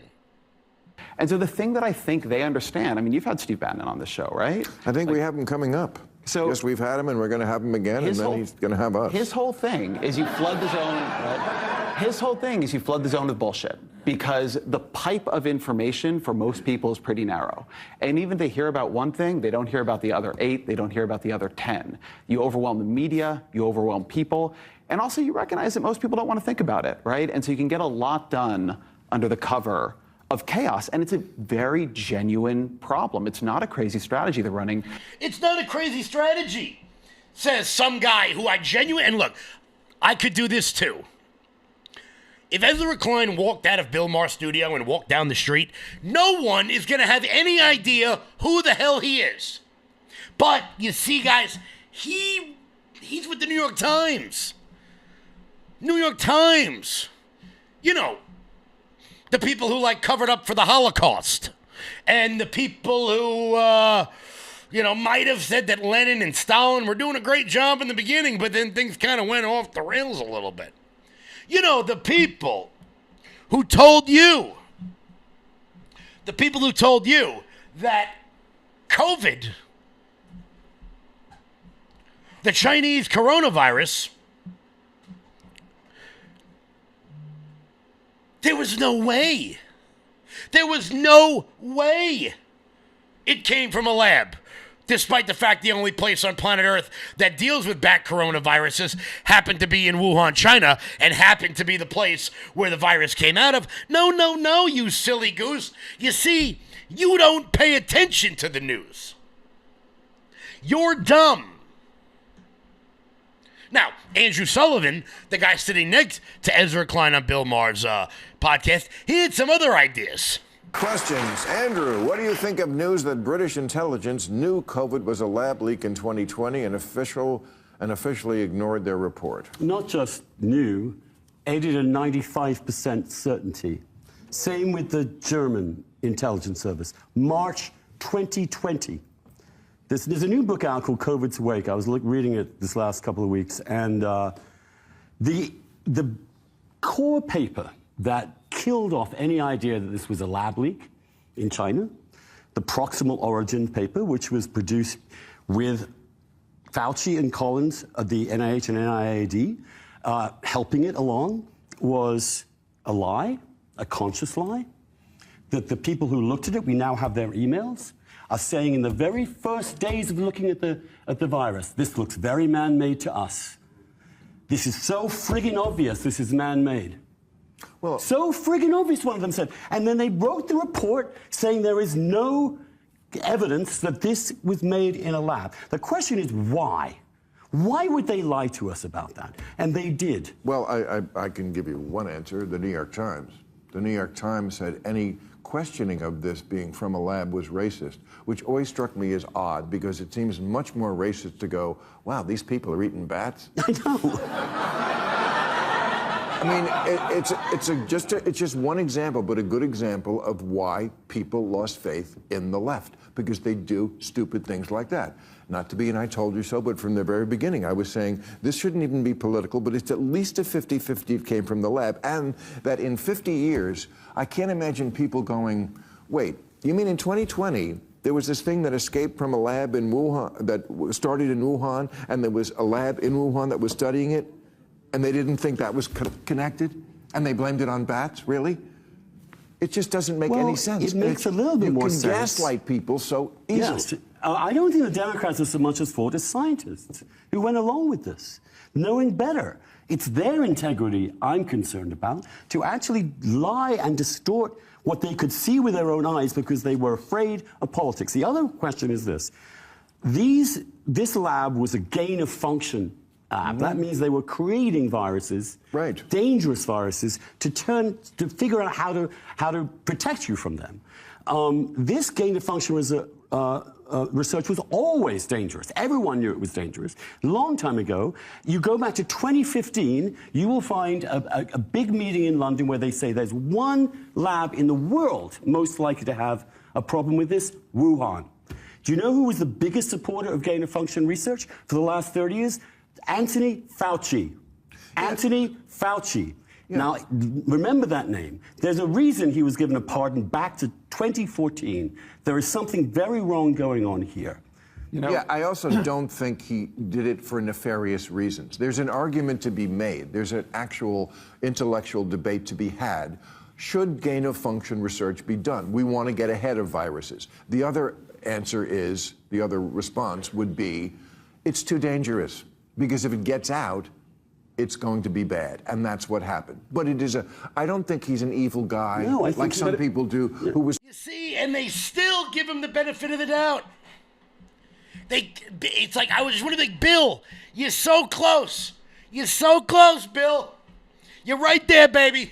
And so the thing that I think they understand, I mean, you've had Steve Bannon on this show, right? I think we have him coming up. So yes, we've had him, and we're going to have him again, and then he's going to have us. His whole thing is you flood the zone. His whole thing is you flood the zone with bullshit, because the pipe of information for most people is pretty narrow. And even if they hear about one thing, they don't hear about the other 8. They don't hear about the other 10. You overwhelm the media. You overwhelm people. And also you recognize that most people don't want to think about it, right? And so you can get a lot done under the cover of chaos. And it's a very genuine problem. It's not a crazy strategy they're running. It's not a crazy strategy, says some guy who and look, I could do this too. If Ezra Klein walked out of Bill Maher's studio and walked down the street, no one is going to have any idea who the hell he is. But you see, guys, he's with the New York Times. New York Times. You know, the people who covered up for the Holocaust, and the people who might have said that Lenin and Stalin were doing a great job in the beginning, but then things kind of went off the rails a little bit. You know, the people who told you that COVID, the Chinese coronavirus, there was no way. There was no way it came from a lab. Despite the fact the only place on planet Earth that deals with bat coronaviruses happened to be in Wuhan, China, and happened to be the place where the virus came out of. No, you silly goose. You see, you don't pay attention to the news. You're dumb. Now, Andrew Sullivan, the guy sitting next to Ezra Klein on Bill Maher's podcast, he had some other ideas. Questions. Andrew, what do you think of news that British intelligence knew COVID was a lab leak in 2020 and officially ignored their report? Not just knew, 80 to 95% certainty. Same with the German intelligence service. March 2020. There's a new book out called COVID's Wake. I was reading it this last couple of weeks, and the core paper that killed off any idea that this was a lab leak in China, the proximal origin paper, which was produced with Fauci and Collins of the NIH and NIAID helping it along, was a lie, a conscious lie, that the people who looked at it, we now have their emails, are saying in the very first days of looking at the virus, this looks very man-made to us. This is so friggin' obvious this is man-made. Well, so friggin' obvious, one of them said. And then they wrote the report saying there is no evidence that this was made in a lab. The question is why? Why would they lie to us about that? And they did. Well, I can give you one answer, the New York Times. The New York Times said any questioning of this being from a lab was racist, which always struck me as odd because it seems much more racist to go, wow, these people are eating bats? I know. I mean, it's just one example, but a good example of why people lost faith in the left, because they do stupid things like that. Not to be an I told you so, but from the very beginning, I was saying this shouldn't even be political, but it's at least a 50-50 it came from the lab, and that in 50 years, I can't imagine people going, wait, you mean in 2020, there was this thing that escaped from a lab in Wuhan, that started in Wuhan, and there was a lab in Wuhan that was studying it? And they didn't think that was connected? And they blamed it on bats? Really? It just doesn't make any sense. It makes a little bit more sense. You can gaslight people so easily. Yes. I don't think the Democrats are so much as fault as scientists who went along with this, knowing better. It's their integrity I'm concerned about, to actually lie and distort what they could see with their own eyes because they were afraid of politics. The other question is this. This lab was a gain of function lab. That means they were creating viruses, dangerous viruses, to figure out how to protect you from them. This gain of function research was always dangerous. Everyone knew it was dangerous. A long time ago, you go back to 2015, you will find a big meeting in London where they say there's one lab in the world most likely to have a problem with this, Wuhan. Do you know who was the biggest supporter of gain of function research for the last 30 years? Anthony Fauci. Anthony Fauci. Yeah. Now, remember that name. There's a reason he was given a pardon back to 2014. There is something very wrong going on here. You know? Yeah, I also don't think he did it for nefarious reasons. There's an argument to be made. There's an actual intellectual debate to be had. Should gain-of-function research be done? We want to get ahead of viruses. The other answer is, the other response would be, it's too dangerous. Because if it gets out, it's going to be bad. And that's what happened. But I don't think he's an evil guy, like some people do, who was... You see, and they still give him the benefit of the doubt. It's like, I was just wondering, like, Bill, you're so close. You're so close, Bill. You're right there, baby.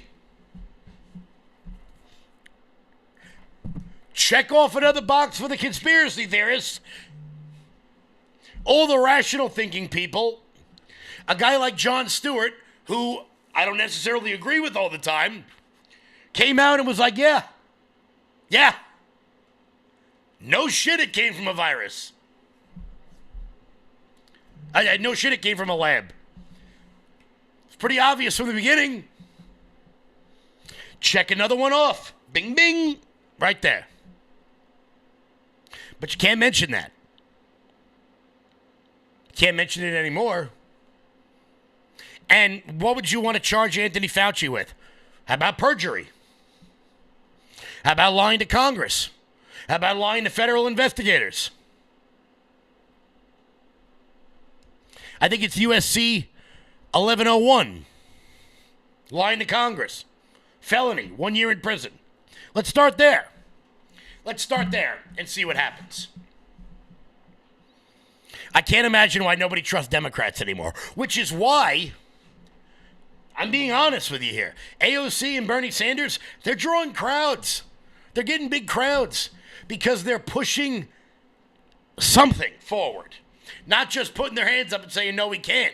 Check off another box for the conspiracy theorists. All the rational thinking people, a guy like Jon Stewart, who I don't necessarily agree with all the time, came out and was like, yeah, no shit it came from a virus. No shit it came from a lab. It's pretty obvious from the beginning. Check another one off. Bing, bing, right there. But you can't mention that. Can't mention it anymore. And what would you want to charge Anthony Fauci with? How about perjury? How about lying to Congress? How about lying to federal investigators? I think it's USC 1101. Lying to Congress. Felony, 1 year in prison. Let's start there. Let's start there and see what happens. I can't imagine why nobody trusts Democrats anymore, which is why, I'm being honest with you here, AOC and Bernie Sanders, they're drawing crowds. They're getting big crowds because they're pushing something forward, not just putting their hands up and saying, no, we can't.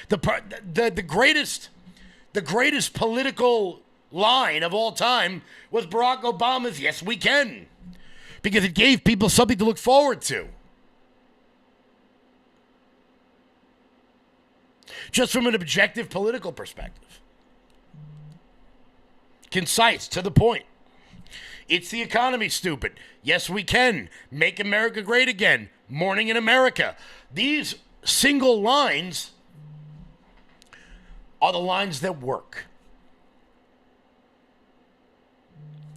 The greatest political line of all time was Barack Obama's yes, we can, because it gave people something to look forward to. Just from an objective political perspective. Concise, to the point. It's the economy, stupid. Yes, we can. Make America great again. Morning in America. These single lines are the lines that work.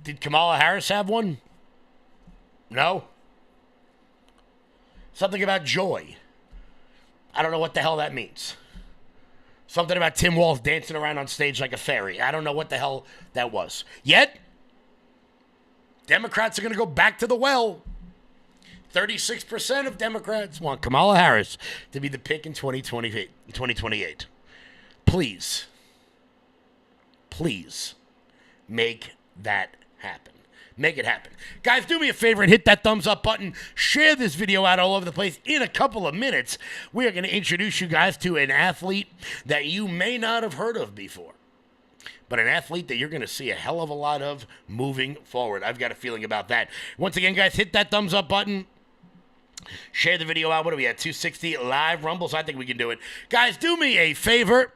Did Kamala Harris have one? No. Something about joy. I don't know what the hell that means. Something about Tim Walz dancing around on stage like a fairy. I don't know what the hell that was. Yet, Democrats are going to go back to the well. 36% of Democrats want Kamala Harris to be the pick in 2028. Please make that happen. Make it happen. Guys, do me a favor and hit that thumbs up button. Share this video out all over the place. In a couple of minutes, we are going to introduce you guys to an athlete that you may not have heard of before, but an athlete that you're going to see a hell of a lot of moving forward. I've got a feeling about that. Once again, guys, hit that thumbs up button. Share the video out. What are we at? 260 live rumbles. I think we can do it. Guys, do me a favor.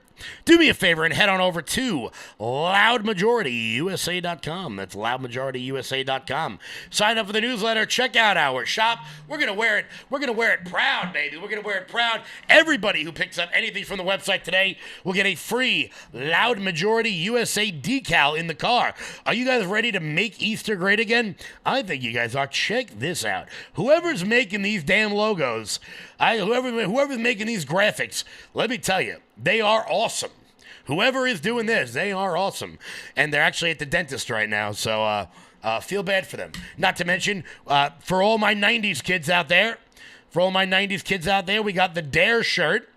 Do me a favor and head on over to loudmajorityusa.com. That's loudmajorityusa.com. Sign up for the newsletter. Check out our shop. We're going to wear it. We're going to wear it proud, baby. We're going to wear it proud. Everybody who picks up anything from the website today will get a free Loud Majority USA decal in the car. Are you guys ready to make Easter great again? I think you guys are. Check this out. Whoever's making these damn logos, whoever's making these graphics, let me tell you, they are awesome. Whoever is doing this, they are awesome. And they're actually at the dentist right now, so feel bad for them. Not to mention, for all my 90s kids out there, we got the Dare shirt.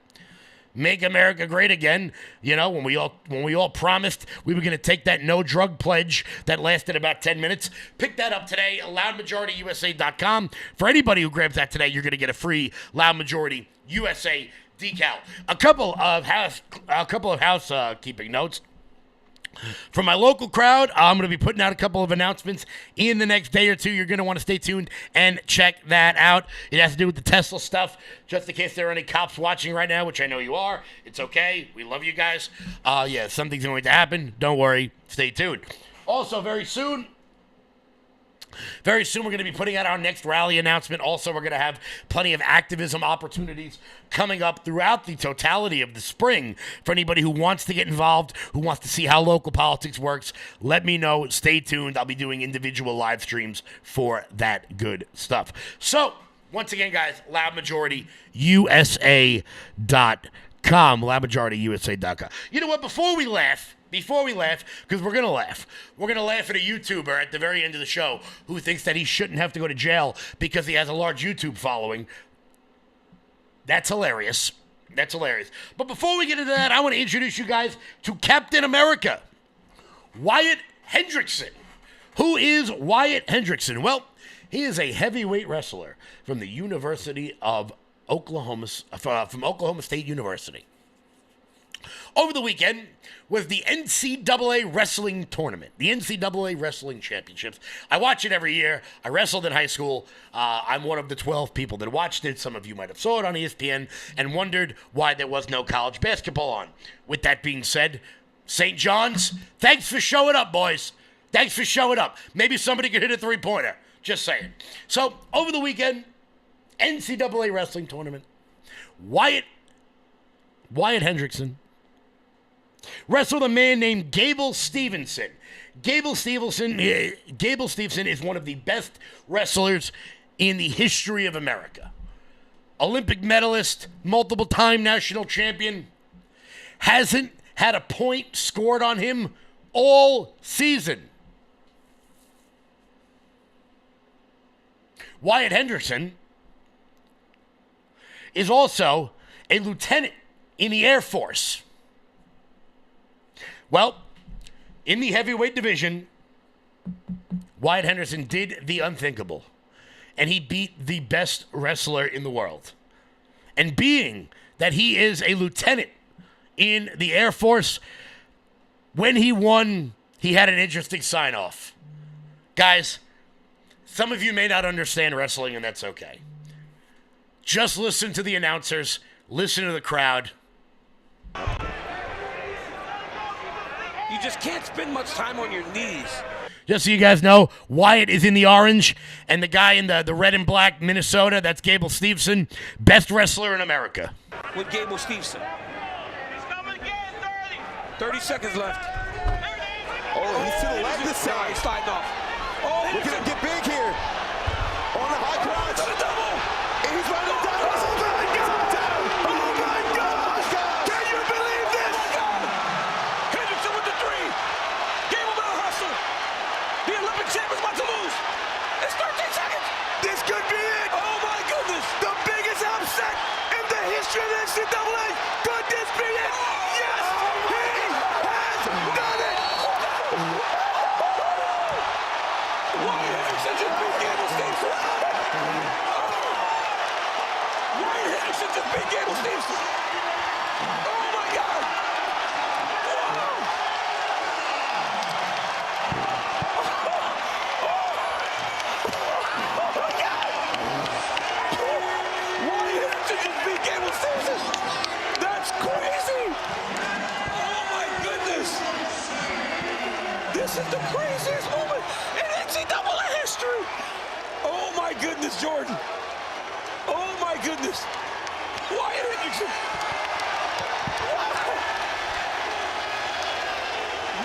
Make America Great Again. You know, when we all promised we were going to take that no drug pledge that lasted about 10 minutes. Pick that up today, loudmajorityusa.com. For anybody who grabs that today, you're going to get a free Loud Majority USA decal. A couple of housekeeping notes. For my local crowd, I'm going to be putting out a couple of announcements in the next day or two. You're going to want to stay tuned and check that out. It has to do with the Tesla stuff, just in case there are any cops watching right now, which I know you are. It's okay. We love you guys. Yeah, something's going to happen. Don't worry. Stay tuned. Also, very soon, we're going to be putting out our next rally announcement. Also, we're going to have plenty of activism opportunities coming up throughout the totality of the spring. For anybody who wants to get involved, who wants to see how local politics works, let me know. Stay tuned. I'll be doing individual live streams for that good stuff. So, once again, guys, loudmajorityusa.com. Loudmajorityusa.com. You know what? Before we laugh, because we're going to laugh. We're going to laugh at a YouTuber at the very end of the show who thinks that he shouldn't have to go to jail because he has a large YouTube following. That's hilarious. But before we get into that, I want to introduce you guys to Captain America, Wyatt Hendrickson. Who is Wyatt Hendrickson? Well, he is a heavyweight wrestler from the University of Oklahoma, from Oklahoma State University. Over the weekend was the NCAA Wrestling Tournament, the NCAA Wrestling Championships. I watch it every year. I wrestled in high school. I'm one of the 12 people that watched it. Some of you might have saw it on ESPN and wondered why there was no college basketball on. With that being said, St. John's, thanks for showing up, boys. Thanks for showing up. Maybe somebody could hit a three-pointer. Just saying. So, over the weekend, NCAA wrestling tournament, Wyatt Hendrickson wrestled a man named Gable Stevenson. Gable Stevenson is one of the best wrestlers in the history of America. Olympic medalist, multiple-time national champion, hasn't had a point scored on him all season. Wyatt Hendrickson is also a lieutenant in the Air Force. Well, in the heavyweight division, Wyatt Hendrickson did the unthinkable, and he beat the best wrestler in the world. And being that he is a lieutenant in the Air Force, when he won, he had an interesting sign-off. Guys, some of you may not understand wrestling, and that's okay. Just listen to the announcers, listen to the crowd. You just can't spend much time on your knees. Just so you guys know, Wyatt is in the orange, and the guy in the red and black, Minnesota, that's Gable Stevenson, best wrestler in America. With Gable Stevenson. 30 seconds left. Oh, he's to the left this side. He's fighting off. Oh, look at him get big here. On the high crotch. To the double. And he's running down. Oh, my God. Oh, my God. Can you believe this? Hendrickson with the 3. Gable with a hustle. The Olympic champ is about to lose. It's 13 seconds. This could be it. Oh, my goodness. The biggest upset in the history of the NCAA. Could this be it? Yes, he has done it. Wyatt Hendrickson just beat Gable Stevenson. Wyatt Hendrickson just beat Gable Stevenson. Oh, my God. Wyatt Hendrickson just beat Gable Stevenson. That's crazy. Oh, my goodness. This is the craziest moment in NCAA history. Oh, my goodness, Jordan. Oh, my goodness. Wyatt Hendrickson. Wow.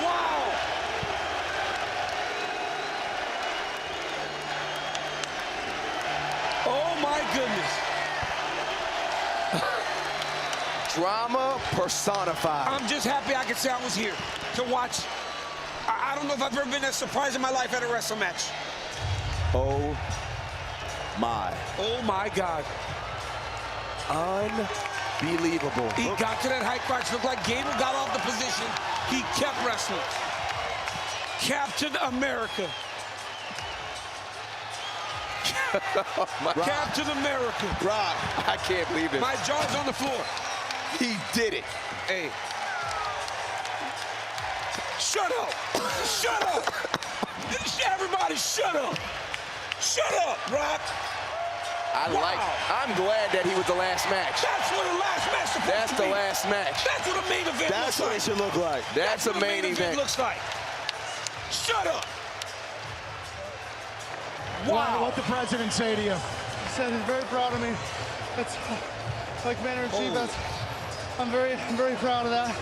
Wow. Oh, my goodness. Drama personified. I'm just happy I could say I was here to watch. I don't know if I've ever been that surprised in my life at a wrestling match. Oh, my. Oh, my God. Unbelievable. He got to that high crotch. Looked like Gable got off the position. He kept wrestling. Captain America. Captain America. Rob, I can't believe it. My jaw's on the floor. He did it. Hey. Shut up. Shut up. Everybody shut up. Shut up, Rock. I'm glad that he was the last match. That's what the last match supposed That's to the be. last match. That's what a main event That's looks what like. it should look like. That's a what main event. looks like. Shut up. Wow. What did the president say to you? He said he's very proud of me. That's like Commander-in-Chief. I'm very proud of that.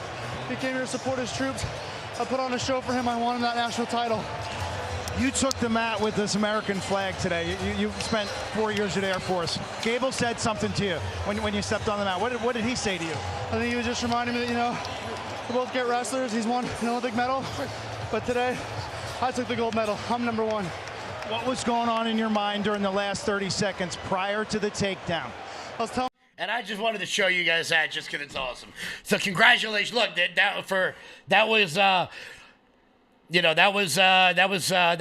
He came here to support his troops. I put on a show for him. I won him that national title. You took the mat with this American flag today. You spent 4 years at Air Force. Gable said something to you when you stepped on the mat. What did he say to you? I think he was just reminding me that, we're both great wrestlers. He's won an Olympic medal. But today, I took the gold medal. I'm number one. What was going on in your mind during the last 30 seconds prior to the takedown? I was telling. And I just wanted to show you guys that just because it's awesome. So congratulations! Look, that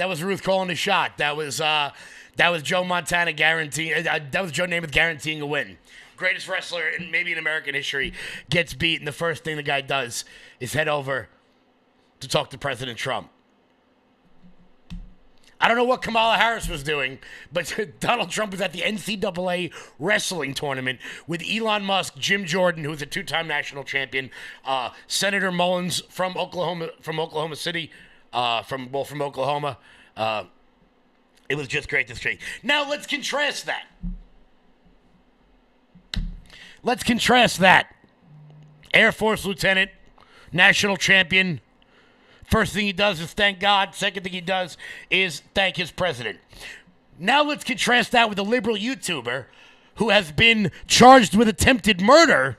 was Ruth calling the shot. That was Joe Montana guaranteeing. That was Joe Namath guaranteeing a win. Greatest wrestler in maybe in American history gets beat, and the first thing the guy does is head over to talk to President Trump. I don't know what Kamala Harris was doing, but Donald Trump was at the NCAA wrestling tournament with Elon Musk, Jim Jordan, who was a two-time national champion, Senator Mullins from Oklahoma City, from Oklahoma, It was just great to see. Now let's contrast that. Air Force lieutenant, national champion. First thing he does is thank God. Second thing he does is thank his president. Now let's contrast that with a liberal YouTuber who has been charged with attempted murder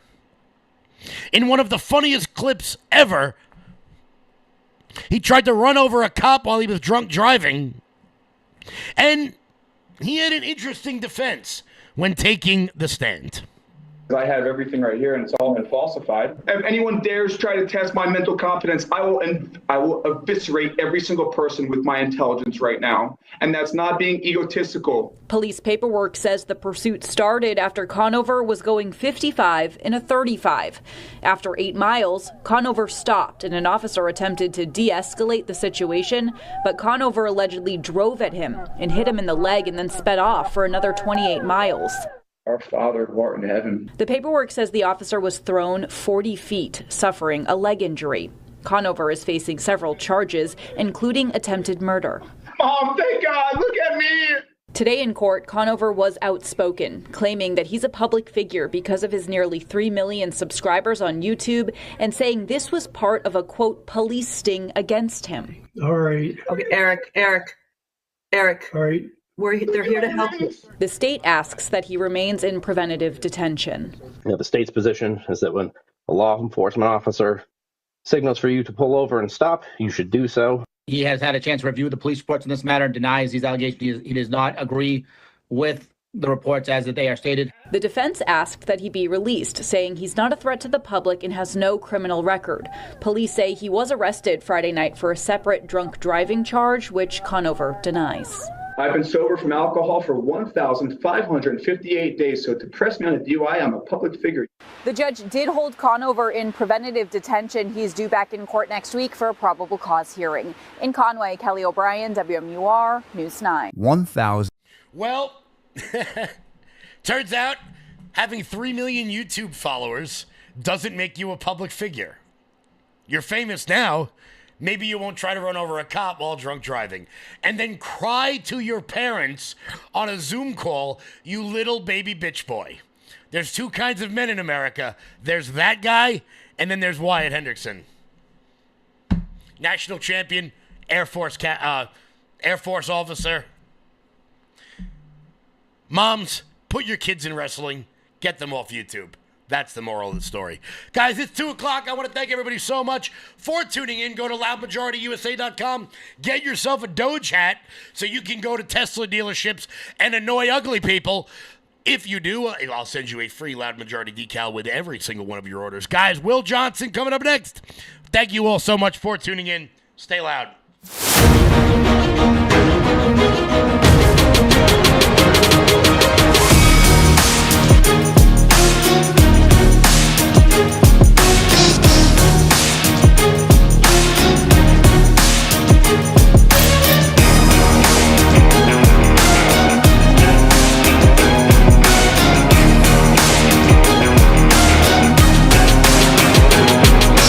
in one of the funniest clips ever. He tried to run over a cop while he was drunk driving, and he had an interesting defense when taking the stand. I have everything right here, and it's all been falsified. If anyone dares try to test my mental competence, I will eviscerate every single person with my intelligence right now. And that's not being egotistical. Police paperwork says the pursuit started after Conover was going 55 in a 35. After 8 miles, Conover stopped and an officer attempted to de-escalate the situation, but Conover allegedly drove at him and hit him in the leg and then sped off for another 28 miles. Our Father who art in heaven. The paperwork says the officer was thrown 40 feet, suffering a leg injury. Conover is facing several charges, including attempted murder. Mom, thank God, look at me! Today in court, Conover was outspoken, claiming that he's a public figure because of his nearly 3 million subscribers on YouTube, and saying this was part of a, quote, police sting against him. All right. Okay, Eric. All right. They're here to help you. The state asks that he remains in preventative detention. The state's position is that when a law enforcement officer signals for you to pull over and stop, you should do so. He has had a chance to review the police reports in this matter and denies these allegations. He does not agree with the reports as that they are stated. The defense asked that he be released, saying he's not a threat to the public and has no criminal record. Police say he was arrested Friday night for a separate drunk driving charge, which Conover denies. I've been sober from alcohol for 1,558 days, so to press me on a DUI, I'm a public figure. The judge did hold Conover in preventative detention. He's due back in court next week for a probable cause hearing. In Conway, Kelly O'Brien, WMUR, News 9. 1,000. Well, turns out having 3 million YouTube followers doesn't make you a public figure. You're famous now. Maybe you won't try to run over a cop while drunk driving and then cry to your parents on a Zoom call, you little baby bitch boy. There's 2 kinds of men in America. There's that guy, and then there's Wyatt Hendrickson. National champion, Air Force officer. Moms, put your kids in wrestling. Get them off YouTube. That's the moral of the story. Guys, it's 2 o'clock. I want to thank everybody so much for tuning in. Go to loudmajorityusa.com. Get yourself a Doge hat so you can go to Tesla dealerships and annoy ugly people. If you do, I'll send you a free Loud Majority decal with every single one of your orders. Guys, Will Johnson coming up next. Thank you all so much for tuning in. Stay loud.